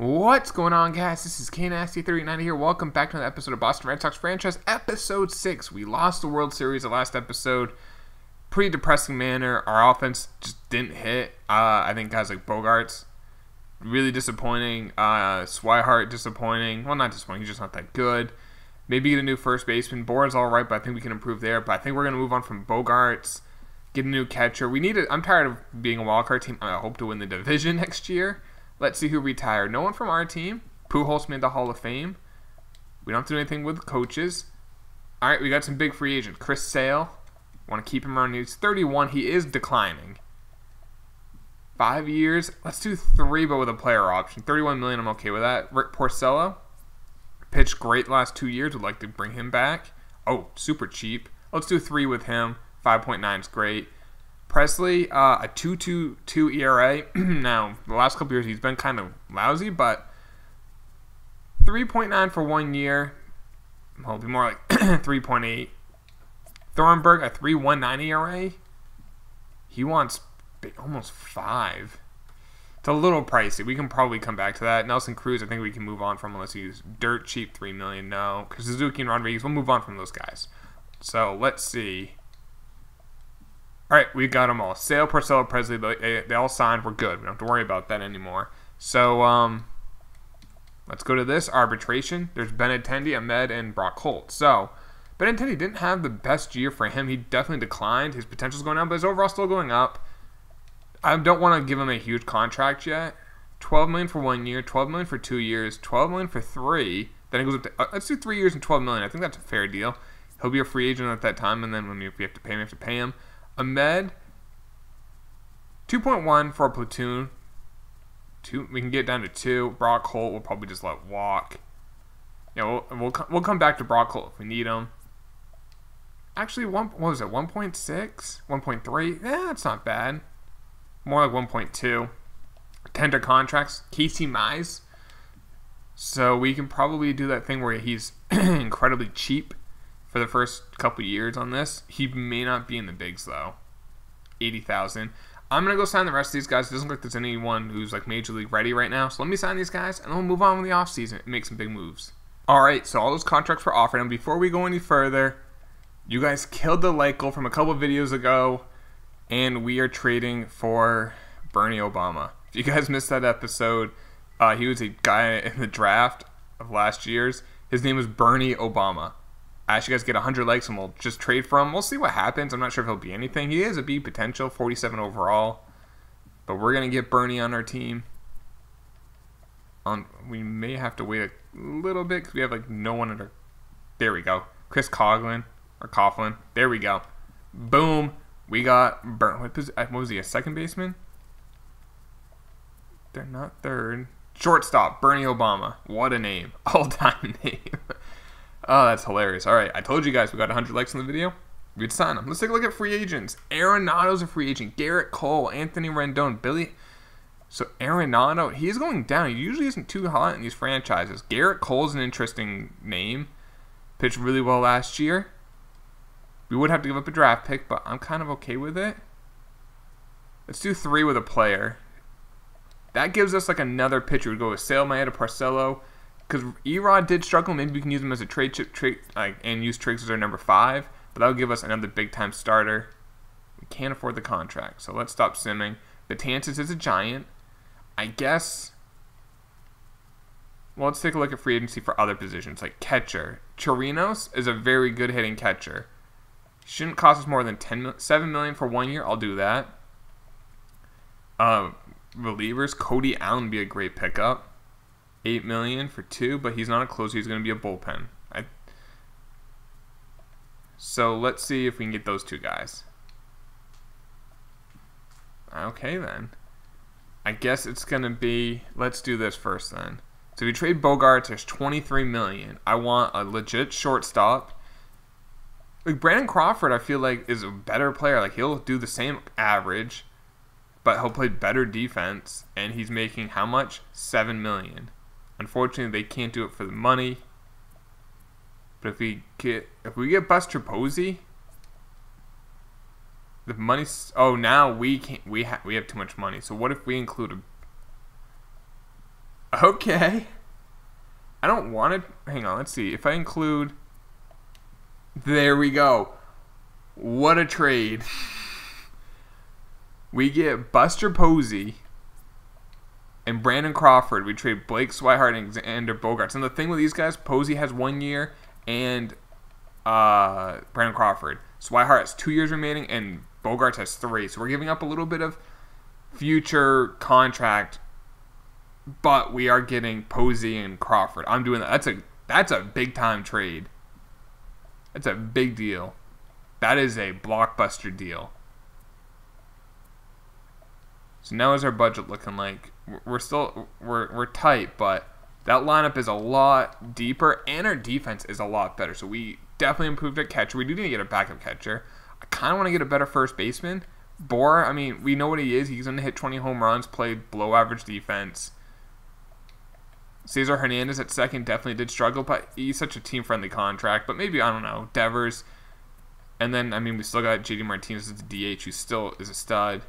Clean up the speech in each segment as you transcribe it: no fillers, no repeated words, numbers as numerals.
What's going on, guys? This is KNasty39 here. Welcome back to another episode of Boston Red Sox Franchise, Episode 6. We lost the World Series the last episode. Pretty depressing manner. Our offense just didn't hit. I think guys like Bogarts, really disappointing. Swihart, disappointing. Well, not disappointing. He's just not that good. Maybe get a new first baseman. Board's all right, but I think we can improve there. But I think we're going to move on from Bogarts. Get a new catcher. I'm tired of being a wildcard team. I hope to win the division next year. Let's see who retired. No one from our team. Pujols made the Hall of Fame. We don't have to do anything with coaches. All right, we got some big free agents. Chris Sale. Want to keep him around. He's 31. He is declining. 5 years. Let's do 3, but with a player option. $31 million. I'm okay with that. Rick Porcello. Pitched great the last 2 years. Would like to bring him back. Oh, super cheap. Let's do 3 with him. 5.9 is great. Presley, a 2.22 ERA. Now, the last couple years he's been kind of lousy, but 3.9 for 1 year. Well, it'll be more like 3.8. Thornburg, a 3.19 ERA. He wants almost 5. It's a little pricey. We can probably come back to that. Nelson Cruz, I think we can move on from unless he's dirt cheap, $3 million. No, because Suzuki and Rodriguez, we'll move on from those guys. So let's see. All right, we got them all. Sale, Porcello, Presley, they all signed. We're good. We don't have to worry about that anymore. So let's go to this arbitration. There's Benintendi, Ahmed, and Brock Holt. So Benintendi didn't have the best year for him. He definitely declined. His potential's going down, but his overall still going up. I don't want to give him a huge contract yet. $12 million for 1 year, $12 million for 2 years, $12 million for 3. Then it goes up to let's do 3 years and $12 million. I think that's a fair deal. He'll be a free agent at that time, and then if we have to pay him, we have to pay him. Ahmed, 2.1 for a platoon. 2, we can get down to 2. Brock Holt we'll probably just let walk. Yeah, we'll come back to Brock Holt if we need him. Actually, what was it? 1.6, 1.3. Yeah, that's not bad. More like 1.2. Tender contracts. Casey Mize. So we can probably do that thing where he's incredibly cheap for the first couple years on this. He may not be in the bigs though. 80,000. I'm gonna go sign the rest of these guys. It doesn't look like there's anyone who's like major league ready right now. So let me sign these guys and then we'll move on with the offseason and make some big moves. Alright, so all those contracts were offered, and before we go any further, you guys killed the like goal from a couple videos ago, and we are trading for Bernie Obama. If you guys missed that episode, he was a guy in the draft of last year's. His name was Bernie Obama. I asked you guys to get 100 likes and we'll just trade for him. We'll see what happens. I'm not sure if he'll be anything. He is a B potential, 47 overall. But we're going to get Bernie on our team. We may have to wait a little bit because we have like no one under. There we go. Chris Coughlin. Or Coughlin. There we go. Boom. We got Bernie. What was he, a second baseman? They're not third. Shortstop. Bernie Obama. What a name. All-time name. Oh, that's hilarious. All right, I told you guys we got 100 likes on the video. We'd sign them. Let's take a look at free agents. Arenado's a free agent. Garrett Cole, Anthony Rendon, Billy. So Arenado, he's going down. He usually isn't too hot in these franchises. Garrett Cole's an interesting name. Pitched really well last year. We would have to give up a draft pick, but I'm kind of okay with it. Let's do 3 with a player. That gives us like another pitcher. We'd go with Sale, Maeda, Porcello. Because Erod did struggle, maybe we can use him as a trade chip and use Triggs as our number 5. But that'll give us another big-time starter. We can't afford the contract, so let's stop simming. Betances is a giant. I guess. Well, let's take a look at free agency for other positions, like catcher. Chirinos is a very good hitting catcher. Shouldn't cost us more than $7 million for 1 year. I'll do that. Relievers, Cody Allen would be a great pickup. $8 million for 2, but he's not a closer. He's going to be a bullpen. So let's see if we can get those 2 guys. Okay, then. I guess it's going to be... Let's do this first, then. So if we trade Bogarts, there's $23 million. I want a legit shortstop. Like, Brandon Crawford, I feel like, is a better player. Like, he'll do the same average, but he'll play better defense. And he's making how much? $7 million. Unfortunately, they can't do it for the money. But if we get Buster Posey, the money's... Oh, now we can't. We have too much money. So what if we include a... Okay. I don't want to... Hang on, let's see. If I include... There we go. What a trade. We get Buster Posey and Brandon Crawford. We trade Blake Swihart and Xander Bogaerts. And the thing with these guys, Posey has 1 year and Brandon Crawford. Swihart has 2 years remaining and Bogaerts has 3. So we're giving up a little bit of future contract, but we are getting Posey and Crawford. I'm doing that. That's a big time trade. That's a big deal. That is a blockbuster deal. So now is our budget looking like? We're tight, but that lineup is a lot deeper and our defense is a lot better. So we definitely improved at catcher. We do need to get a backup catcher. I kind of want to get a better first baseman. Bohr, I mean, we know what he is. He's going to hit 20 home runs, play below average defense. Cesar Hernandez at second definitely did struggle, but he's such a team-friendly contract. But maybe, I don't know, Devers. And then, I mean, we still got JD Martinez as the DH, who still is a stud.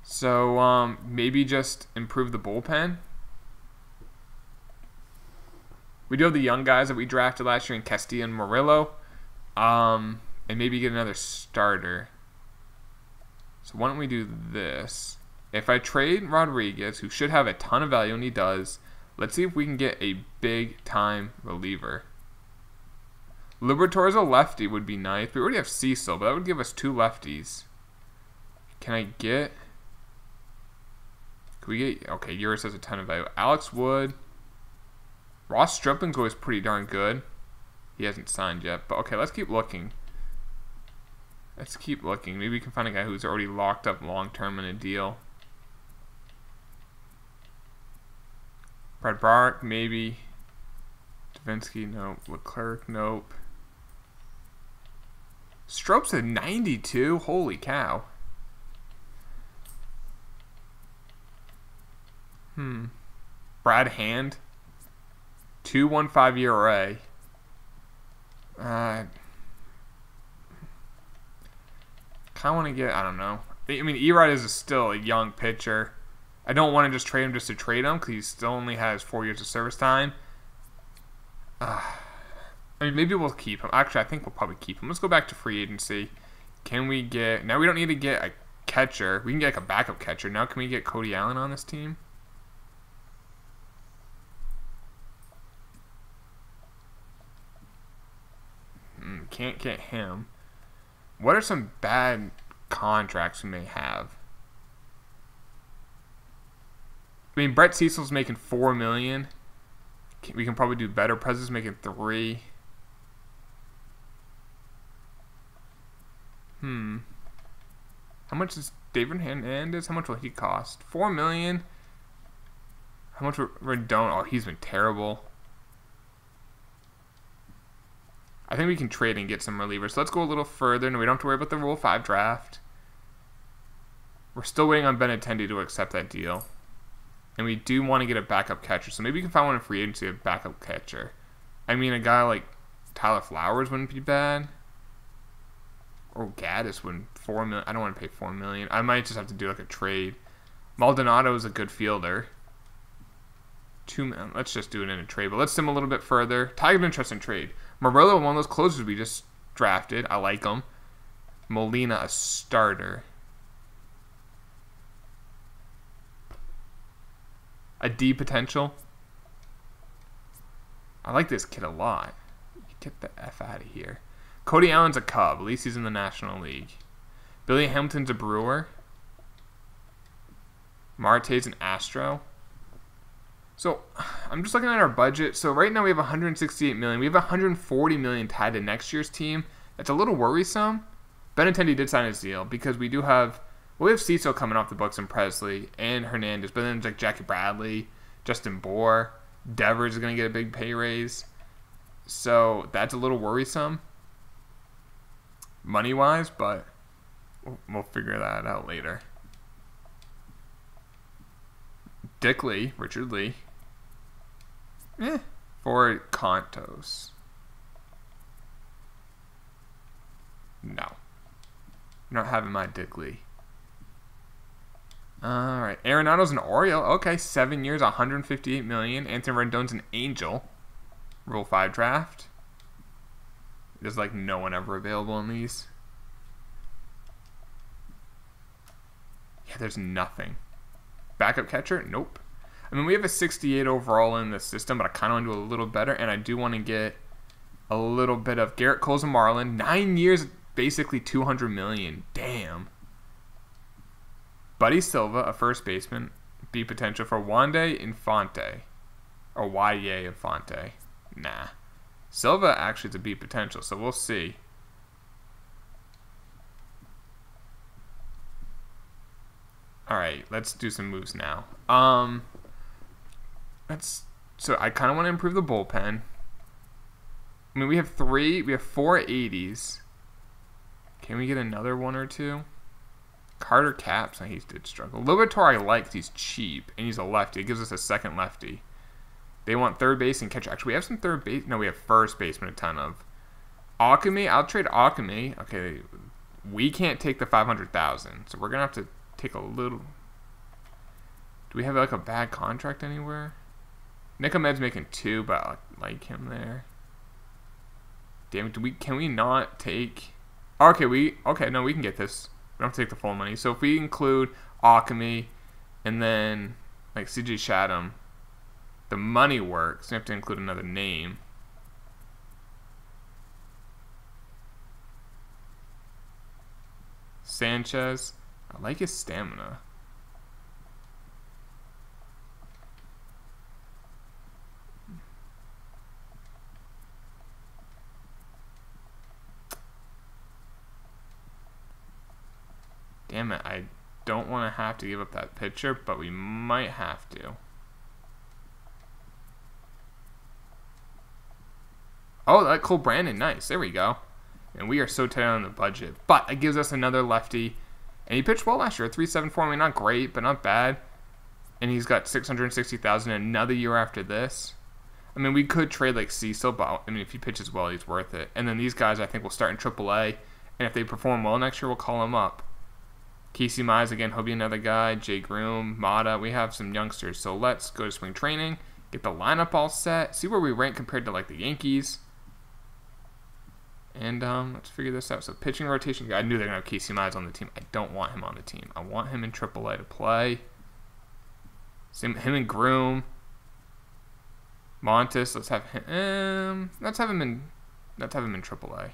So, maybe just improve the bullpen. We do have the young guys that we drafted last year in Castilla and Murillo. And maybe get another starter. So why don't we do this? If I trade Rodriguez, who should have a ton of value, and he does, let's see if we can get a big-time reliever. Liberatore as a lefty would be nice. We already have Cecil, but that would give us 2 lefties. Can I get... Can we get... Okay, Uris has a ton of value. Alex Wood. Ross Stripling's always pretty darn good. He hasn't signed yet, but okay, let's keep looking. Let's keep looking. Maybe we can find a guy who's already locked up long-term in a deal. Brad Bark, maybe. Davinsky, nope. Leclerc, nope. Strope's at 92. Holy cow. Brad Hand. 2.15 ERA. Kind of want to get, I don't know. I mean, Erod is still a young pitcher. I don't want to just trade him just to trade him because he still only has 4 years of service time. I mean, maybe we'll keep him. Actually, I think we'll probably keep him. Let's go back to free agency. Can we get... Now we don't need to get a catcher. We can get like a backup catcher. Now can we get Cody Allen on this team? Can't get him. What are some bad contracts we may have? I mean, Brett Cecil's making $4 million. We can probably do better. Prez's making $3 million. How much is David Hernandez? How much will he cost? $4 million. How much Rendon? Oh, he's been terrible. I think we can trade and get some relievers. So let's go a little further, and we don't have to worry about the Rule 5 draft. We're still waiting on Benintendi to accept that deal. And we do want to get a backup catcher. So maybe we can find one in free agency, a backup catcher. I mean, a guy like Tyler Flowers wouldn't be bad. Or Gaddis wouldn't. $4 million. I don't want to pay $4 million. I might just have to do like a trade. Maldonado is a good fielder. Let's just do it in a trade. But let's sim a little bit further. Tiger's interesting trade. Murillo, one of those closers we just drafted. I like him. Molina, a starter. A D potential. I like this kid a lot. Get the F out of here. Cody Allen's a Cub. At least he's in the National League. Billy Hamilton's a Brewer. Marte's an Astro. So, I'm just looking at our budget. So, right now we have $168 million. We have $140 million tied to next year's team. That's a little worrisome. Benintendi did sign his deal because we do have... Well, we have Cecil coming off the books and Presley and Hernandez. But then there's like Jackie Bradley, Justin Bohr. Devers is going to get a big pay raise. So, that's a little worrisome. Money-wise, but we'll figure that out later. Dick Lee, Richard Lee. For Contos. No. I'm not having my Dick Lee. All right. Arenado's an Oriole. Okay, 7 years, 158 million. Anthony Rendon's an Angel. Rule 5 draft. There's like no one ever available in these. Yeah, there's nothing. Backup catcher? Nope. I mean, we have a 68 overall in the system, but I kind of want to do a little better, and I do want to get a little bit of Garrett Cole's a Marlin. 9 years, basically 200 million. Damn. Buddy Silva, a first baseman, B potential for Wande Infante. Or Wye Infante. Nah. Silva actually is a B potential, so we'll see. Alright, let's do some moves now. So I kind of want to improve the bullpen. I mean, we have 4 80s. Can we get another one or two? Carter Caps, he did struggle. Lobator I like, he's cheap, and he's a lefty. It gives us a second lefty. They want third base and catcher. Actually, we have some third base. No, we have first baseman a ton of. Alchemy, I'll trade Alchemy. Okay, we can't take the 500,000, so we're gonna have to take a little. Do we have like a bad contract anywhere? Nicomed's making 2, but I like him there. Damn it, can we not take? Okay, no, we can get this. We don't have to take the full money. So if we include Alchemy and then like CJ Chatham, the money works. We have to include another name. Sanchez. I like his stamina. Damn it, I don't want to have to give up that pitcher, but we might have to. Oh, that Cole Brandon, nice. There we go. And we are so tight on the budget. But it gives us another lefty. And he pitched well last year, 3.74. I mean, not great, but not bad. And he's got 660,000 another year after this. I mean, we could trade like Cecil, but I mean, if he pitches well, he's worth it. And then these guys, I think, will start in AAA. And if they perform well next year, we'll call them up. Casey Mize, again, he'll be another guy. Jay Groom, Mata. We have some youngsters. So let's go to spring training, get the lineup all set, see where we rank compared to like the Yankees. And let's figure this out. So pitching rotation. I knew they were going to have Casey Mize on the team. I don't want him on the team. I want him in AAA to play. Him and Groom. Montes. Let's have him. Let's have him in AAA.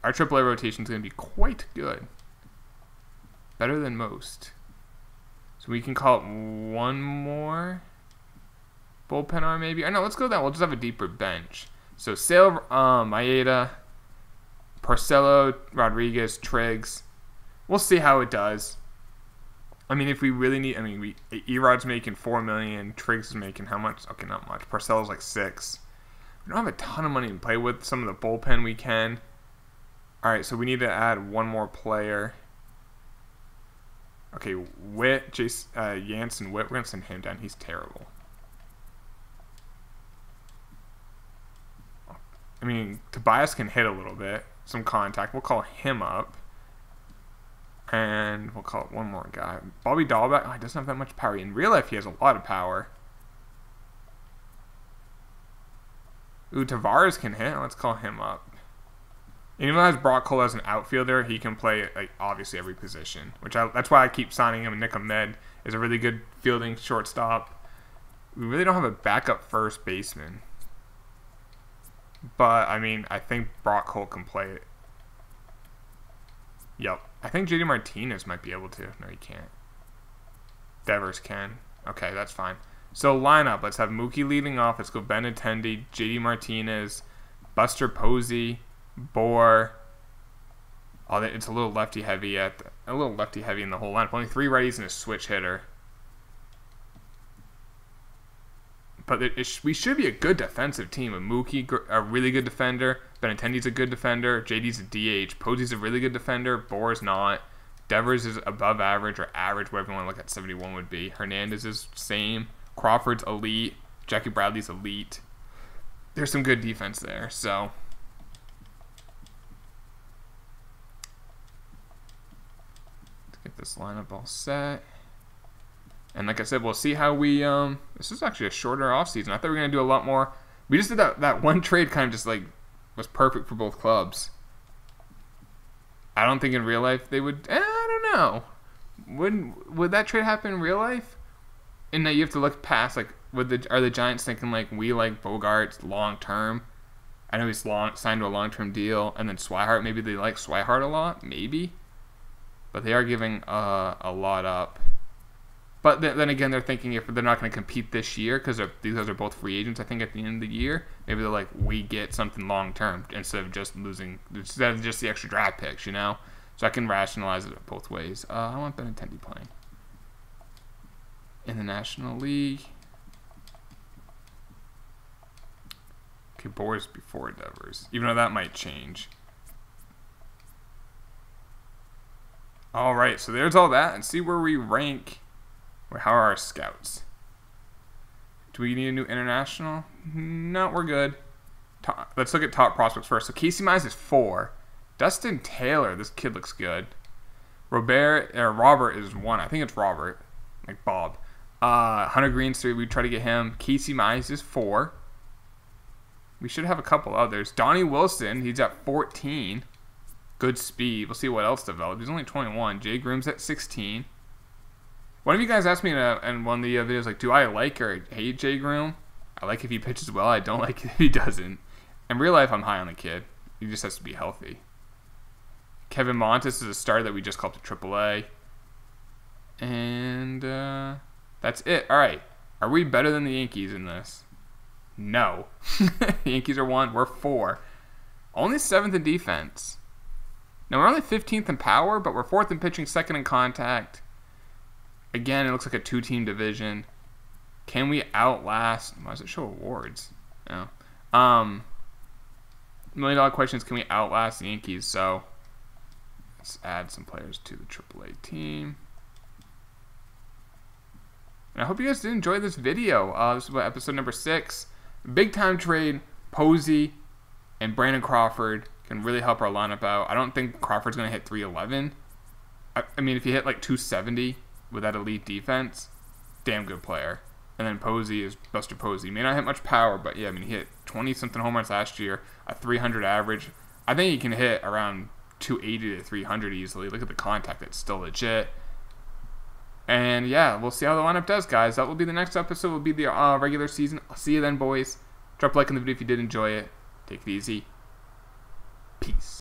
Our AAA rotation is going to be quite good. Better than most. So we can call it one more bullpen arm maybe. Or no, let's go with that. We'll just have a deeper bench. So Sale, Maeda, Porcello, Rodriguez, Triggs. We'll see how it does. I mean, if we really need, Erod's making $4 million. Triggs is making how much? Okay, not much. Porcello's like $6 million. We don't have a ton of money to play with. Some of the bullpen we can. All right, so we need to add one more player. Okay, Witt, Jansen Witt. We're gonna send him down. He's terrible. I mean, Tobias can hit a little bit. Some contact. We'll call him up. And we'll call it one more guy. Bobby Dahlbeck. Oh, he doesn't have that much power. In real life, he has a lot of power. Ooh, Tavares can hit. Let's call him up. And even though has Brock Cole as an outfielder, he can play like obviously every position. That's why I keep signing him. Nick Ahmed is a really good fielding shortstop. We really don't have a backup first baseman. But I mean, I think Brock Cole can play it. Yep. I think JD Martinez might be able to. No, he can't. Devers can. Okay, that's fine. So lineup. Let's have Mookie leading off. Let's go Benintendi, JD Martinez, Buster Posey, Bohr. Oh, it's a little lefty heavy in the whole lineup. Only 3 righties and a switch hitter. But we should be a good defensive team. A Mookie, a really good defender. Benintendi's a good defender. JD's a DH. Posey's a really good defender. Bohr's not. Devers is above average or average, whatever you want to look at 71 would be. Hernandez is same. Crawford's elite. Jackie Bradley's elite. There's some good defense there, so. this lineup all set. And like I said, we'll see how we, this is actually a shorter offseason. I thought we were going to do a lot more. We just did that one trade kind of just like, was perfect for both clubs. I don't think in real life they would, I don't know. Would that trade happen in real life? And now you have to look past, like, are the Giants thinking, like, we like Bogarts long-term? I know he's signed to a long-term deal. And then Swihart, maybe they like Swihart a lot. Maybe. But they are giving a lot up. But then again, they're thinking if they're not going to compete this year, because these guys are both free agents, I think, at the end of the year, maybe they're like, we get something long-term instead of just the extra draft picks, you know? So I can rationalize it both ways. I want Benintendi playing in the National League. Okay, Boris before Devers, even though that might change. All right, so there's all that, and see where we rank. How are our scouts? Do we need a new international? No, we're good. Let's look at top prospects first. So Casey Mize is 4. Dustin Taylor, this kid looks good. Robert is 1. I think it's Robert, like Bob. Hunter Green's 3. We try to get him. Casey Mize is 4. We should have a couple others. Donnie Wilson, he's at 14. Good speed. We'll see what else develops. He's only 21. Jay Groom's at 16. One of you guys asked me in one of the videos, like, do I like or hate Jay Groom? I like if he pitches well. I don't like if he doesn't. In real life, I'm high on the kid. He just has to be healthy. Kevin Montes is a starter that we just called to AAA. And that's it. All right. Are we better than the Yankees in this? No. The Yankees are 1. We're 4. Only 7th in defense. Now, we're only 15th in power, but we're 4th in pitching, 2nd in contact. Again, it looks like a 2-team division. Can we outlast... Why does it show awards? No. $1 million questions, can we outlast the Yankees? So, let's add some players to the AAA team. And I hope you guys did enjoy this video. This is episode number 6. Big time trade. Posey and Brandon Crawford can really help our lineup out. I don't think Crawford's going to hit 311. I mean, if he hit like 270... with that elite defense, damn good player. And then Posey is Buster Posey. He may not hit much power, but yeah, I mean, he hit 20-something home runs last year, a 300 average. I think he can hit around 280 to 300 easily. Look at the contact. It's still legit. And yeah, we'll see how the lineup does, guys. That will be the next episode. Will be the regular season. I'll see you then, boys. Drop a like on the video if you did enjoy it. Take it easy. Peace.